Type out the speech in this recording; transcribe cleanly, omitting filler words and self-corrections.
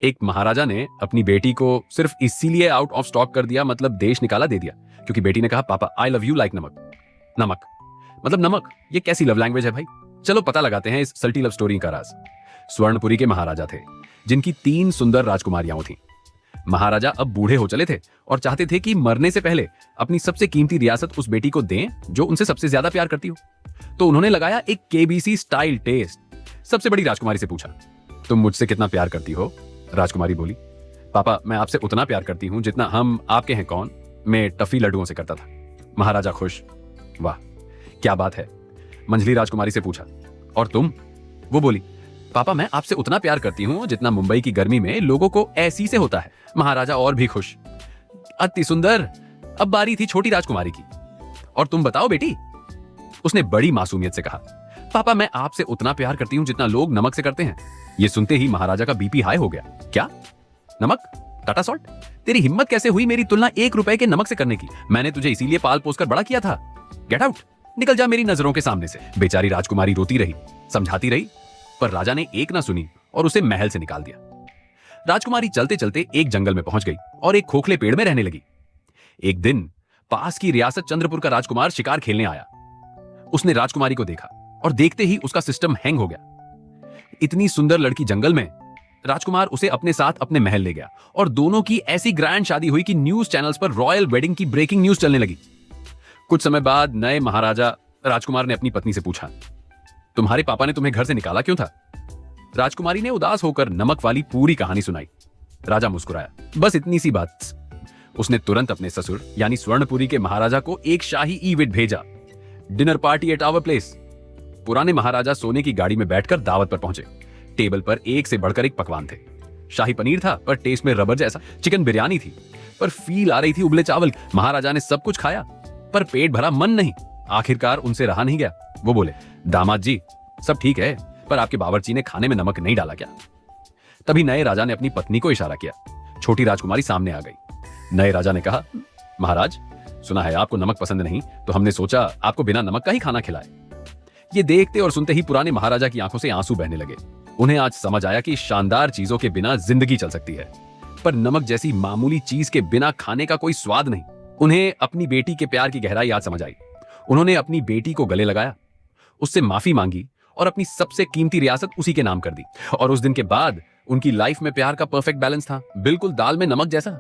एक महाराजा ने अपनी बेटी को सिर्फ इसीलिए आउट ऑफ स्टॉक कर दिया, मतलब देश निकाला दे दिया, क्योंकि बेटी ने कहा पापा आई लव यू लाइक नमक। नमक मतलब नमक, ये कैसी लव लैंग्वेज है भाई? चलो पता लगाते हैं इस सल्टी लव स्टोरी का राज। स्वर्णपुरी के महाराजा थे जिनकी 3 सुंदर राजकुमारियां थीं। महाराजा अब बूढ़े हो चले थे और चाहते थे कि मरने से पहले अपनी सबसे कीमती रियासत उस बेटी को दें जो उनसे सबसे ज्यादा प्यार करती हो। तो उन्होंने लगाया एक केबीसी स्टाइल टेस्ट। सबसे बड़ी राजकुमारी से पूछा, तुम मुझसे कितना प्यार करती हो? राजकुमारी बोली, पापा मैं आपसे उतना प्यार करती हूं जितना हम आपके हैं कौन मैं टफी लड्डुओं से करता था। महाराजा खुश, वाह क्या बात है। मंझली राजकुमारी से पूछा, और तुम? वो बोली, पापा मैं आपसे उतना प्यार करती हूं जितना मुंबई की गर्मी में लोगों को ऐसी से होता है। महाराजा और भी खुश, अति सुंदर। अब बारी थी छोटी राजकुमारी की। और तुम बताओ बेटी? उसने बड़ी मासूमियत से कहा, पापा मैं आपसे उतना प्यार करती हूं जितना लोग नमक से करते हैं। ये सुनते ही महाराजा का बीपी हाई हो गया। क्या नमक? टाटा सॉल्ट? तेरी हिम्मत कैसे हुई मेरी तुलना 1 रुपए के नमक से करने की? मैंने तुझे इसीलिए पाल पोस कर बड़ा किया था। गेट आउट, निकल जा मेरी नजरों के सामने से। बेचारी राजकुमारी रोती रही, समझाती रही, पर राजा ने एक ना सुनी और उसे महल से निकाल दिया। राजकुमारी चलते चलते एक जंगल में पहुंच गई और एक खोखले पेड़ में रहने लगी। एक दिन पास की रियासत चंद्रपुर का राजकुमार शिकार खेलने आया। उसने राजकुमारी को देखा और देखते ही उसका सिस्टम हैंग हो गया। इतनी सुंदर लड़की जंगल में, राजकुमार उसे अपने साथ अपने महल ले गया और दोनों की ऐसी ग्रैंड शादी हुई कि न्यूज चैनल्स पर रॉयल वेडिंग की ब्रेकिंग न्यूज चलने लगी। कुछ समय बाद नए महाराजा राजकुमार ने अपनी पत्नी से पूछा, तुम्हारे पापा ने तुम्हें घर से निकाला क्यों था? राजकुमारी ने उदास होकर नमक वाली पूरी कहानी सुनाई। राजा मुस्कुराया, बस इतनी सी बात। उसने तुरंत अपने ससुर यानी स्वर्णपुरी के महाराजा को एक शाही इवेंट भेजा, dinner party at our place. पुराने महाराजा सोने की गाड़ी में बैठकर दावत पर पहुंचे। टेबल पर एक से बढ़कर एक पकवान थे। शाही पनीर था पर टेस्ट में रबर जैसा, चिकन बिरयानी थी पर फील आ रही थी उबले चावल। महाराजा ने सब कुछ खाया पर पेट भरा मन नहीं। आखिरकार उनसे रहा नहीं गया। वो बोले, दामाद जी सब ठीक है पर आपके बावर्ची ने खाने में नमक नहीं डाला क्या? तभी नए राजा ने अपनी पत्नी को इशारा किया। छोटी राजकुमारी सामने आ गई। नए राजा ने कहा, महाराज सुना है आपको नमक पसंद नहीं, तो हमने सोचा आपको बिना नमक का ही खाना खिलाए। ये देखते और सुनते ही पुराने महाराजा की आंखों से आंसू बहने लगे। उन्हें आज समझ आया कि शानदार चीजों के बिना जिंदगी चल सकती है, पर नमक जैसी मामूली चीज के बिना खाने का कोई स्वाद नहीं। उन्हें अपनी बेटी के प्यार की गहराई आज समझ आई। उन्होंने अपनी बेटी को गले लगाया, उससे माफी मांगी और अपनी सबसे कीमती रियासत उसी के नाम कर दी। और उस दिन के बाद उनकी लाइफ में प्यार का परफेक्ट बैलेंस था, बिल्कुल दाल में नमक जैसा।